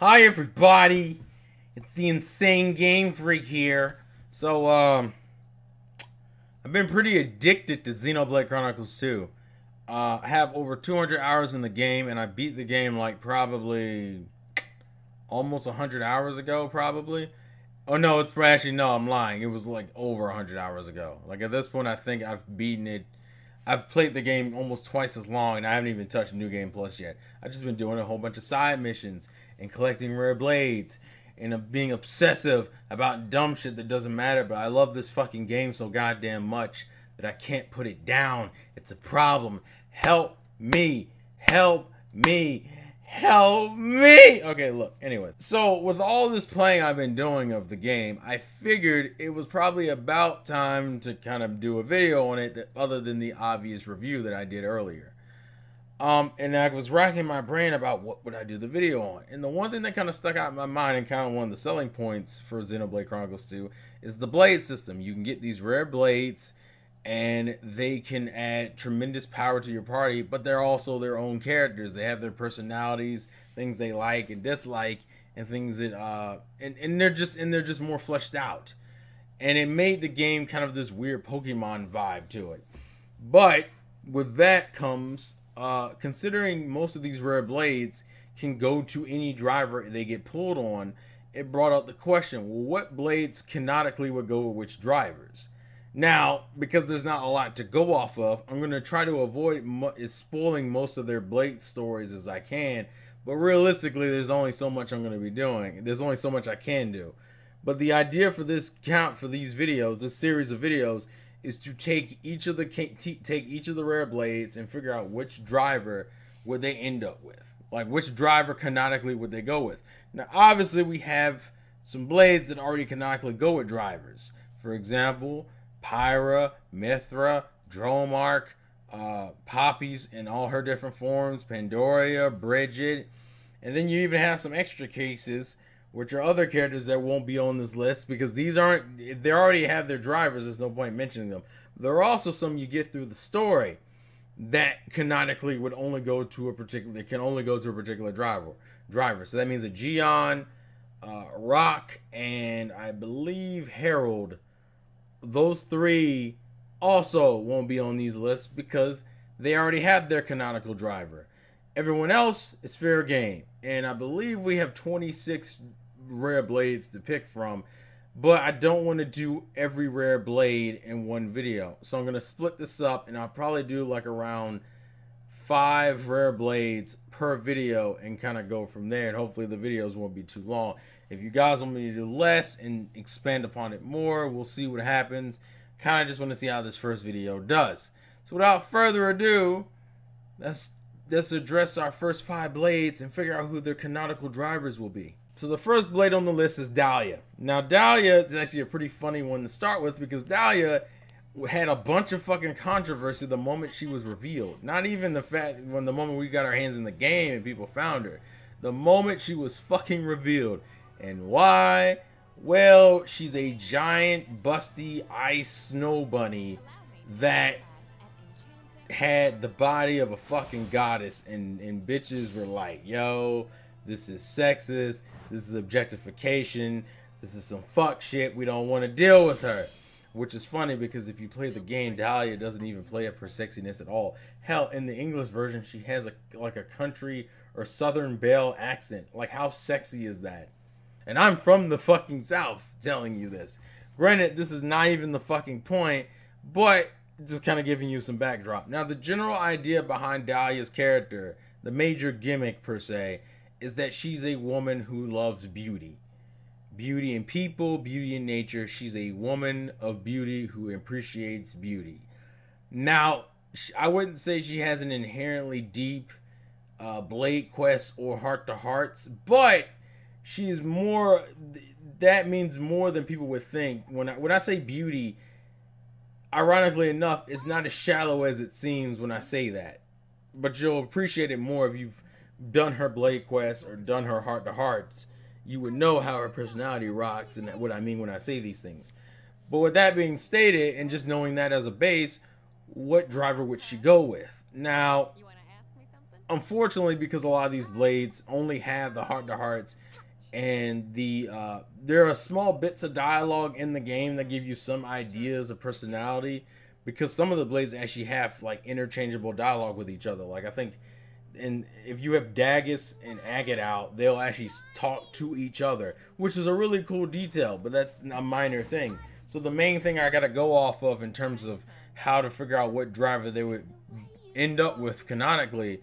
Hi everybody, it's the Insane Game Freak here. So, I've been pretty addicted to Xenoblade Chronicles 2. I have over 200 hours in the game, and I beat the game like probably almost 100 hours ago, probably. Oh no, it's actually, no, I'm lying. It was like over 100 hours ago. Like at this point, I think I've beaten it. I've played the game almost twice as long, and I haven't even touched New Game Plus yet. I've just been doing a whole bunch of side missions and collecting rare blades and being obsessive about dumb shit that doesn't matter. But I love this fucking game so goddamn much that I can't put it down. It's a problem. Help me. Help me. Help me. Okay, look, anyways. So with all this playing I've been doing of the game, I figured it was probably about time to kind of do a video on it other than the obvious review that I did earlier. And I was racking my brain about what would I do the video on. And the one thing that kind of stuck out in my mind and kind of one of the selling points for Xenoblade Chronicles 2 is the blade system. You can get these rare blades and they can add tremendous power to your party, but they're also their own characters. They have their personalities, things they like and dislike, and things that and they're just more fleshed out. And it made the game kind of this weird Pokemon vibe to it. But with that comes considering most of these rare blades can go to any driver they get pulled on, it brought up the question, well, what blades canonically would go with which drivers? Now, because there's not a lot to go off of, I'm going to try to avoid spoiling most of their blade stories as I can. But realistically, there's only so much I'm going to be doing. There's only so much I can do. But the idea for this for these videos, this series of videos, is to take each of the rare blades and figure out which driver would they end up with. Like, which driver canonically would they go with? Now, obviously, we have some blades that already canonically go with drivers. For example, Pyra, Mithra, Dromark, Poppies in all her different forms, Pandoria, Bridget, and then you even have some extra cases, which are other characters that won't be on this list because these aren't, they already have their drivers, there's no point mentioning them. There are also some you get through the story that canonically would only go to a particular driver. So that means a Gion, Rock, and I believe Harold. Those three also won't be on these lists because they already have their canonical driver. Everyone else is fair game. And I believe we have 26 rare blades to pick from. But I don't want to do every rare blade in one video. So I'm going to split this up and I'll probably do like around 5 rare blades per video and kind of go from there. And hopefully the videos won't be too long. If you guys want me to do less and expand upon it more, we'll see what happens. Kind of just want to see how this first video does. So without further ado, let's address our first 5 blades and figure out who their canonical drivers will be. So the first blade on the list is Dahlia. Now Dahlia is actually a pretty funny one to start with because Dahlia had a bunch of fucking controversy the moment she was revealed. Not even the moment we got our hands in the game and people found her. The moment she was fucking revealed. And why? Well, she's a giant, busty ice snow bunny that had the body of a fucking goddess, and bitches were like, yo, this is sexist, this is objectification, this is some fuck shit, we don't want to deal with her. Which is funny because if you play the game, Dahlia doesn't even play up her sexiness at all. Hell, in the English version, she has like a country or southern belle accent. Like, how sexy is that? And I'm from the fucking South telling you this. Granted, this is not even the fucking point, but just kind of giving you some backdrop. Now, the general idea behind Dahlia's character, the major gimmick per se, is that she's a woman who loves beauty. Beauty in people, beauty in nature. She's a woman of beauty who appreciates beauty. Now, I wouldn't say she has an inherently deep blade quest or heart-to-hearts, but she's more, that means more than people would think. When I say beauty, ironically enough, it's not as shallow as it seems when I say that. But you'll appreciate it more if you've done her blade quest or done her heart-to-hearts. You would know how her personality rocks and what I mean when I say these things. But with that being stated, and just knowing that as a base, what driver would she go with? Now, unfortunately, because a lot of these blades only have the heart-to-hearts, and there are small bits of dialogue in the game that give you some ideas of personality, because some of the blades actually have like interchangeable dialogue with each other. Like I think, and if you have Dagus and Agate out, they'll actually talk to each other, which is a really cool detail, but that's a minor thing. So the main thing I gotta go off of in terms of how to figure out what driver they would end up with canonically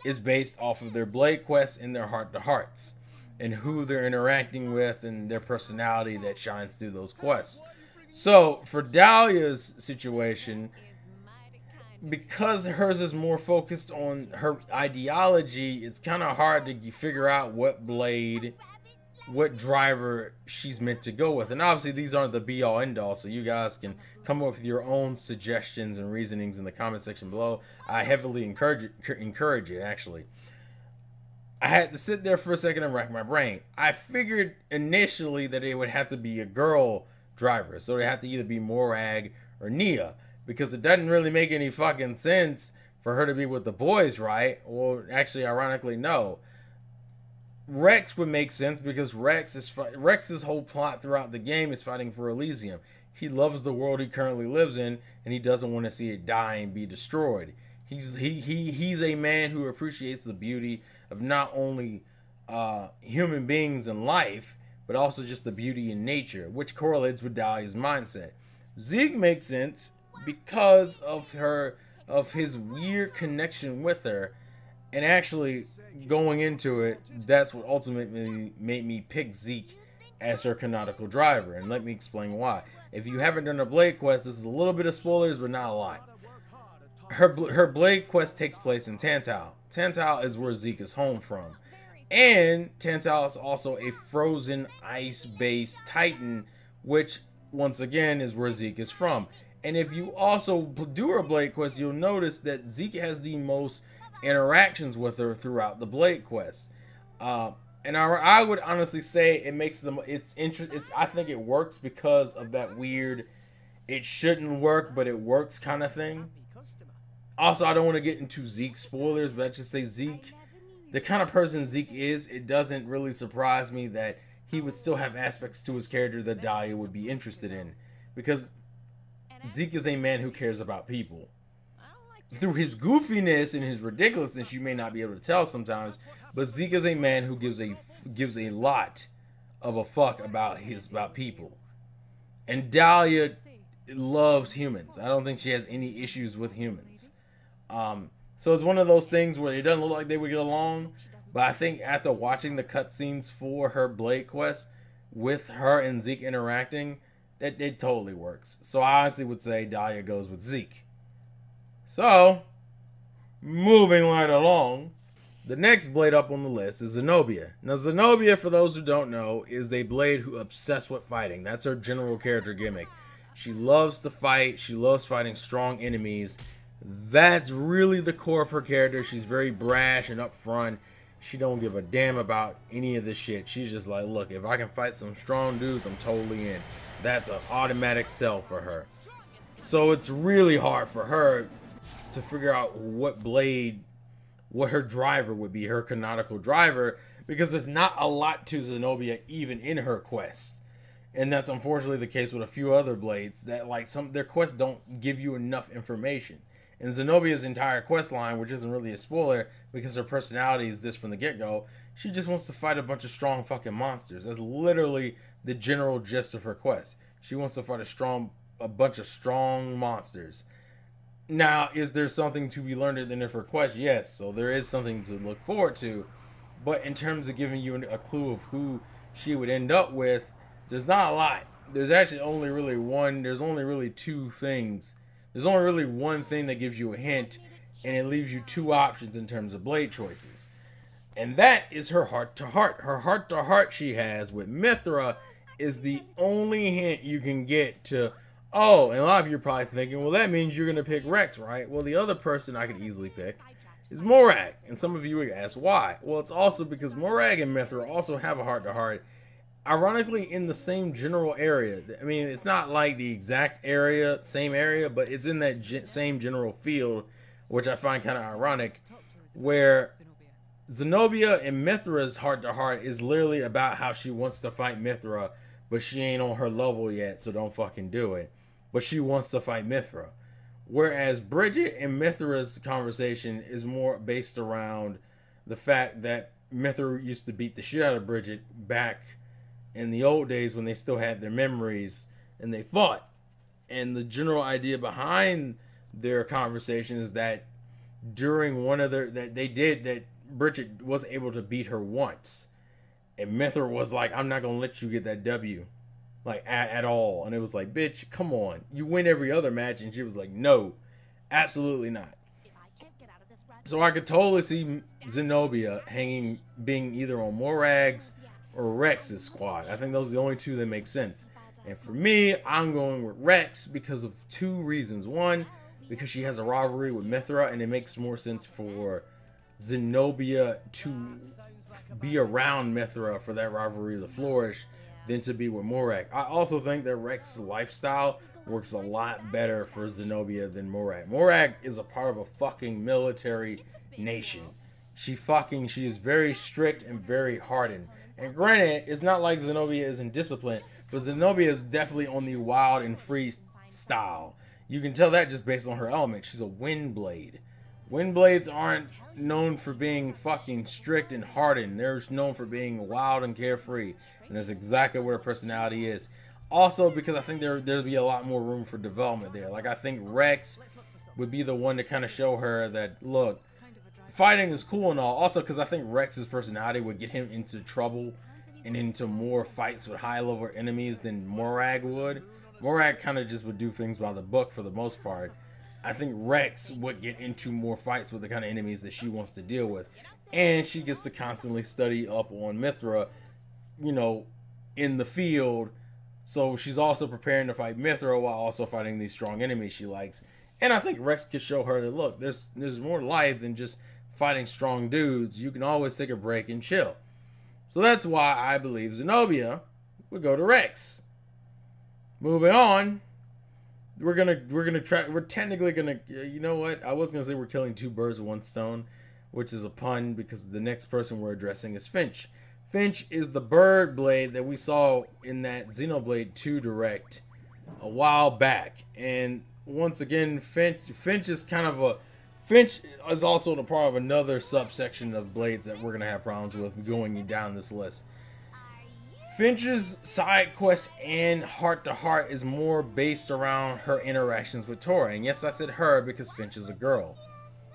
is based off of their blade quests and their heart-to-hearts, and who they're interacting with and their personality that shines through those quests. So for Dahlia's situation, because hers is more focused on her ideology, it's kind of hard to figure out what blade, what driver she's meant to go with. And obviously these aren't the be all end all, so you guys can come up with your own suggestions and reasonings in the comment section below. I heavily encourage it actually. I had to sit there for a second and rack my brain. I figured initially that it would have to be a girl driver, so it had to either be Morag or Nia, because it doesn't really make any fucking sense for her to be with the boys, right? Well, actually, ironically, no. Rex would make sense because Rex's whole plot throughout the game is fighting for Elysium. He loves the world he currently lives in, and he doesn't want to see it die and be destroyed. He's a man who appreciates the beauty of not only human beings and life, but also just the beauty in nature, which correlates with Dahlia's mindset. Zeke makes sense because of his weird connection with her, and actually going into it, that's what ultimately made me pick Zeke as her canonical driver, and let me explain why. If you haven't done a blade quest, this is a little bit of spoilers, but not a lot. Her blade quest takes place in Tantal. Tantal is where Zeke is home from, and Tantal is also a frozen ice-based titan, which once again is where Zeke is from. And if you also do her blade quest, you'll notice that Zeke has the most interactions with her throughout the blade quest. And I would honestly say it makes them, I think it works because of that weird, it shouldn't work but it works kind of thing. Also, I don't want to get into Zeke spoilers, but I just say Zeke, the kind of person Zeke is, it doesn't really surprise me that he would still have aspects to his character that Dahlia would be interested in, because Zeke is a man who cares about people. Through his goofiness and his ridiculousness, you may not be able to tell sometimes, but Zeke is a man who gives a lot of a fuck about people. And Dahlia loves humans. I don't think she has any issues with humans. So it's one of those things where it doesn't look like they would get along, but I think after watching the cutscenes for her blade quest with her and Zeke interacting, that it totally works. So I honestly would say Dahlia goes with Zeke. So, moving right along, the next blade up on the list is Zenobia. Now Zenobia, for those who don't know, is a blade who obsessed with fighting. That's her general character gimmick. She loves to fight. She loves fighting strong enemies. That's really the core of her character. She's very brash and upfront. She don't give a damn about any of this shit. She's just like, look, if I can fight some strong dudes, I'm totally in. That's an automatic sell for her. So it's really hard for her to figure out what her driver would be, her canonical driver, because there's not a lot to Zenobia even in her quest. And that's unfortunately the case with a few other blades that, like, their quests don't give you enough information. And Zenobia's entire quest line, which isn't really a spoiler because her personality is this from the get-go, she just wants to fight a bunch of strong fucking monsters. That's literally the general gist of her quest. She wants to fight a bunch of strong monsters. Now, is there something to be learned at the end of her quest? Yes, so there is something to look forward to. But in terms of giving you a clue of who she would end up with, there's not a lot. There's actually only really two things. There's only really one thing that gives you a hint, and it leaves you two options in terms of blade choices. And that is her heart-to-heart. Her heart-to-heart she has with Mithra is the only hint you can get to, oh, and a lot of you are probably thinking, well, that means you're going to pick Rex, right? Well, the other person I could easily pick is Morag. And some of you would ask why. Well, it's also because Morag and Mithra also have a heart-to-heart, ironically in the same general area. I mean, it's not like the exact area, same area, but it's in that same general field, which I find kind of ironic. where Zenobia and Mithra's heart-to-heart is literally about how she wants to fight Mithra, but she ain't on her level yet, so don't fucking do it. But she wants to fight Mithra. Whereas Bridget and Mithra's conversation is more based around the fact that Mithra used to beat the shit out of Bridget back in the old days when they still had their memories and they fought. And the general idea behind their conversation is that during one of their, that Bridget was able to beat her once. And Mithra was like, I'm not going to let you get that W. Like, at all. And it was like, bitch, come on. You win every other match. And she was like, no, absolutely not. So I could totally see Zenobia being either on Morag's or Rex's squad. I think those are the only two that make sense. And for me, I'm going with Rex because of two reasons. One, because she has a rivalry with Mithra, and it makes more sense for Zenobia to be around Mithra for that rivalry to flourish than to be with Morag. I also think that Rex's lifestyle works a lot better for Zenobia than Morag. Morag is a part of a fucking military nation. She is very strict and very hardened. And granted, it's not like Zenobia isn't disciplined, but Zenobia is definitely on the wild and free style. You can tell that just based on her element. She's a windblade. Windblades aren't known for being fucking strict and hardened. They're known for being wild and carefree. And that's exactly what her personality is. Also, because I think there'd be a lot more room for development there. Like, I think Rex would be the one to kind of show her that, look, fighting is cool and all. Also, because I think Rex's personality would get him into trouble and into more fights with high-level enemies than Morag would. Morag kind of just would do things by the book for the most part. I think Rex would get into more fights with the kind of enemies that she wants to deal with. And she gets to constantly study up on Mithra, you know, in the field. So she's also preparing to fight Mithra while also fighting these strong enemies she likes. And I think Rex could show her that, look, there's more life than just fighting strong dudes. You can always take a break and chill. So that's why I believe Zenobia would go to Rex. Moving on, we're technically gonna, you know what? I was gonna say we're killing two birds with one stone, which is a pun because the next person we're addressing is Finch. Finch is the bird blade that we saw in that Xenoblade 2 direct a while back. And once again, Finch is also the part of another subsection of blades that we're gonna have problems with going down this list. Finch's side quest and heart-to-heart is more based around her interactions with Tora. And yes, I said her because Finch is a girl.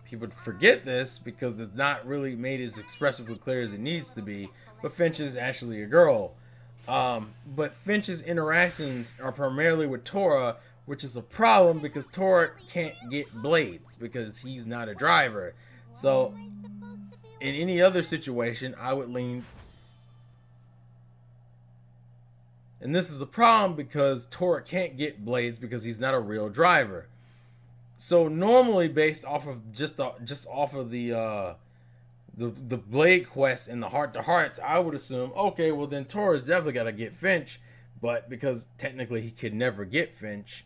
People forget this because it's not really made as expressively clear as it needs to be, but Finch is actually a girl. But Finch's interactions are primarily with Tora, which is a problem because Tora can't get blades because he's not a driver. So in any other situation, I would lean... And this is the problem because Tora can't get blades because he's not a real driver. So normally, based off of just off of the blade quest and the heart-to-hearts, I would assume, okay, well then Tora's definitely got to get Finch, but because technically he could never get Finch,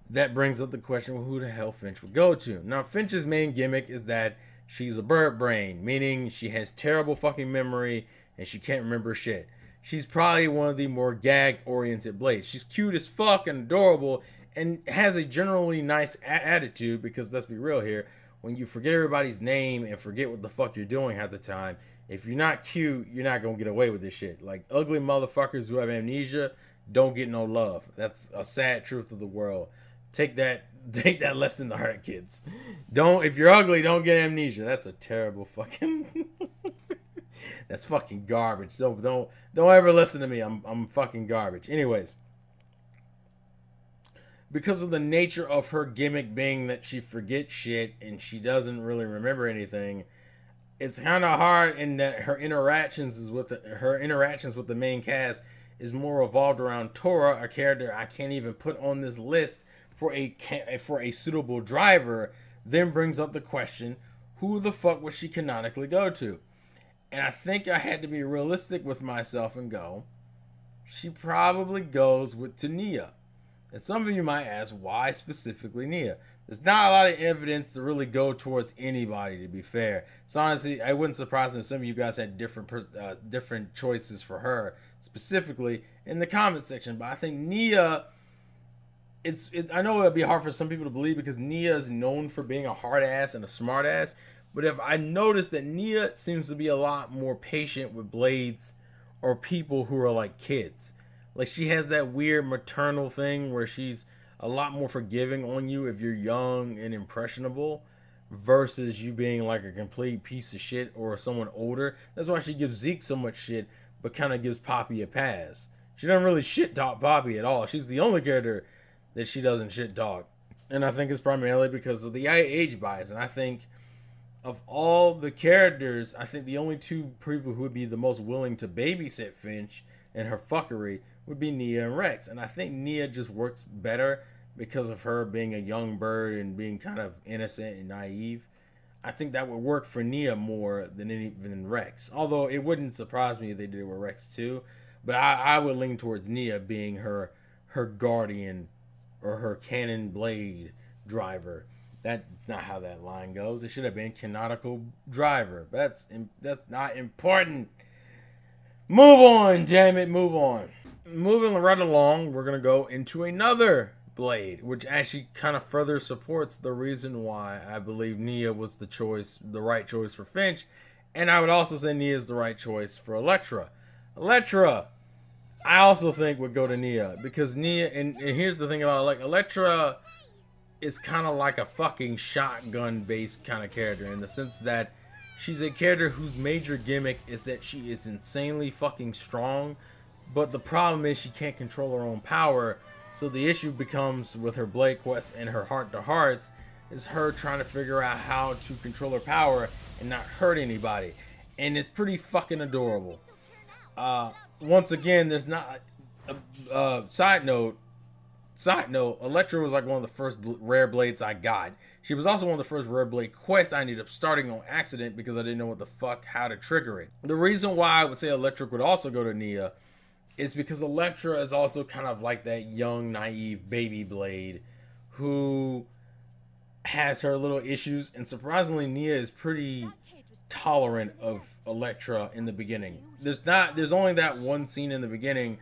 that brings up the question, well, who the hell Finch would go to? Now, Finch's main gimmick is that she's a bird brain, meaning she has terrible fucking memory and she can't remember shit. She's probably one of the more gag-oriented blades. She's cute as fuck and adorable and has a generally nice attitude because, let's be real here, when you forget everybody's name and forget what the fuck you're doing half the time, if you're not cute, you're not gonna get away with this shit. Like, ugly motherfuckers who have amnesia don't get no love. That's a sad truth of the world. Take that lesson to heart, kids. If you're ugly, don't get amnesia. That's a terrible fucking... That's fucking garbage. Don't ever listen to me. I'm fucking garbage. Anyways, because of the nature of her gimmick being that she forgets shit and she doesn't really remember anything, it's kind of hard in that her interactions with the main cast is more revolved around Tora, a character I can't even put on this list for a suitable driver. Then brings up the question, who the fuck would she canonically go to? And I think I had to be realistic with myself and go, she probably goes with Nia. And some of you might ask, why specifically Nia? There's not a lot of evidence to really go towards anybody, to be fair. So honestly, I wouldn't surprise me if some of you guys had different choices for her, specifically in the comment section. But I think Nia, I know it'll be hard for some people to believe because Nia is known for being a hard ass and a smart ass. But if I notice that Nia seems to be a lot more patient with blades or people who are like kids. Like she has that weird maternal thing where she's a lot more forgiving on you if you're young and impressionable versus you being like a complete piece of shit or someone older. That's why she gives Zeke so much shit but kind of gives Poppy a pass. She doesn't really shit talk Poppy at all. She's the only character that she doesn't shit talk. And I think it's primarily because of the age bias. And I think of all the characters, I think the only two people who would be the most willing to babysit Finch and her fuckery would be Nia and Rex. And I think Nia just works better because of her being a young bird and being kind of innocent and naive. I think that would work for Nia more than Rex. Although it wouldn't surprise me if they did it with Rex too. But I would lean towards Nia being her guardian or her cannon blade driver. That's not how that line goes. It should have been canonical driver. That's not important. Move on, damn it, move on. Moving right along, we're going to go into another blade, which actually kind of further supports the reason why I believe Nia was the right choice for Finch. And I would also say Nia is the right choice for Elektra. Elektra, I also think would go to Nia because Nia, and here's the thing about like Elektra is kind of like a fucking shotgun based kind of character in the sense that she's a character whose major gimmick is that she is insanely fucking strong, but the problem is she can't control her own power. So the issue becomes with her Blade Quest and her Heart to Hearts is her trying to figure out how to control her power and not hurt anybody, and it's pretty fucking adorable. Once again, there's not side note, Elektra was like one of the first rare blades I got. She was also one of the first rare blade quests I ended up starting on accident because I didn't know how to trigger it. The reason why I would say Elektra would also go to Nia is because Elektra is also kind of like that young, naive baby blade who has her little issues, and surprisingly Nia is pretty tolerant of Elektra in the beginning. There's only that one scene in the beginning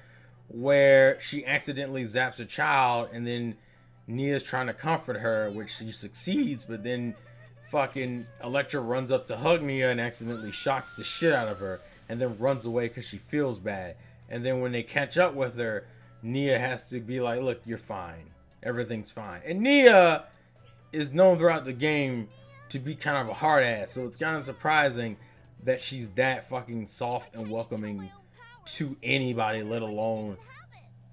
where she accidentally zaps a child and then Nia's trying to comfort her, which she succeeds, but then fucking Elektra runs up to hug Nia and accidentally shocks the shit out of her and then runs away because she feels bad. And then when they catch up with her, Nia has to be like, look, you're fine. Everything's fine. And Nia is known throughout the game to be kind of a hard ass, so it's kind of surprising that she's that fucking soft and welcoming to anybody, let alone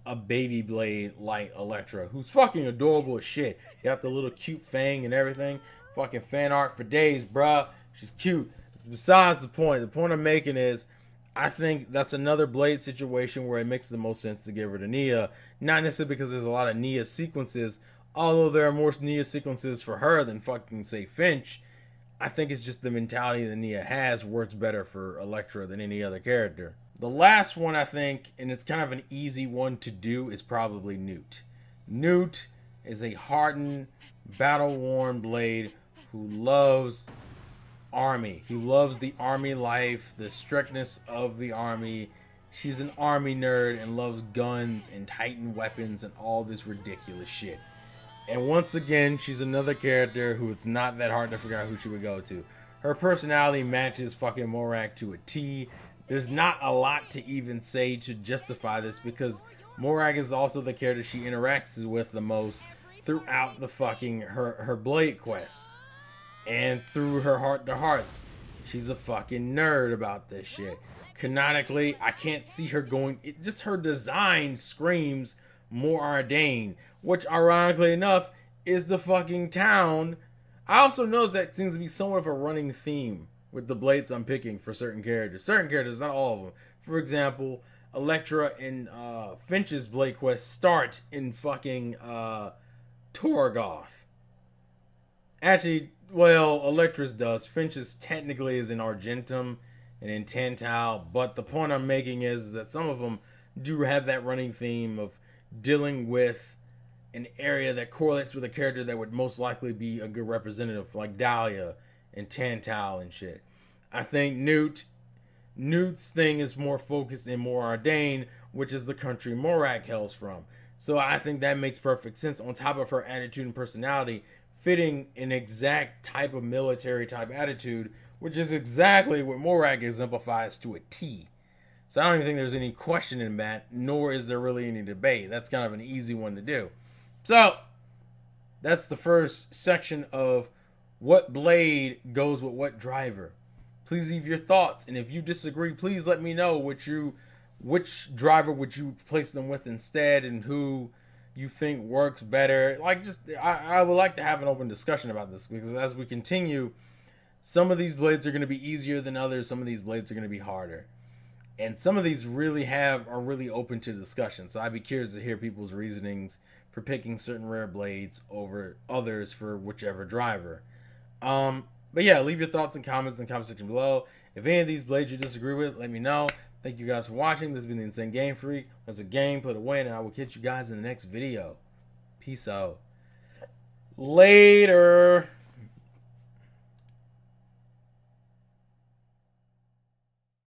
a baby blade like Elektra, who's fucking adorable as shit. You got the little cute fang and everything. Fucking fan art for days, bruh. She's cute. Besides the point. The point I'm making is I think that's another blade situation where it makes the most sense to give her to Nia. Not necessarily because there's a lot of Nia sequences, although there are more Nia sequences for her than fucking, say, Finch. I think it's just the mentality that Nia has works better for Elektra than any other character. The last one, I think, and it's kind of an easy one to do, is probably Newt. Newt is a hardened, battle-worn blade who loves army. He loves the army life, the strictness of the army. She's an army nerd and loves guns and Titan weapons and all this ridiculous shit. And once again, she's another character who it's not that hard to figure out who she would go to. Her personality matches fucking Morag to a T. There's not a lot to even say to justify this because Morag is also the character she interacts with the most throughout the fucking her Blade Quest. And through her Heart to Hearts. She's a fucking nerd about this shit. Canonically, I can't see her going... just her design screams more Ardain, which ironically enough is the fucking town. I also notice that seems to be somewhat of a running theme with the blades I'm picking for certain characters. Certain characters, not all of them. For example, Elektra and Finch's Blade Quest start in fucking Torgoth. Actually, well, Elektra's does. Finch's technically is in Argentum and in Tantal, but the point I'm making is that some of them do have that running theme of dealing with an area that correlates with a character that would most likely be a good representative, like Dahlia and Tantal and shit. I think Newt's thing is more focused and more ordained, which is the country Morak hails from. So I think that makes perfect sense, on top of her attitude and personality fitting an exact type of military type attitude, which is exactly what Morak exemplifies to a T. So I don't even think there's any question in that, nor is there really any debate. That's kind of an easy one to do. So that's the first section of what blade goes with what driver. Please leave your thoughts, and if you disagree, please let me know which driver would you place them with instead, and who you think works better. Like, just I would like to have an open discussion about this, because as we continue, some of these blades are going to be easier than others. Some of these blades are going to be harder, and some of these are really open to discussion. So I'd be curious to hear people's reasonings for picking certain rare blades over others for whichever driver. But yeah, leave your thoughts and comments in the comment section below. If any of these blades you disagree with, let me know. Thank you guys for watching. This has been the Insane Game Freak. There's a game, put away, and I will catch you guys in the next video. Peace out. Later.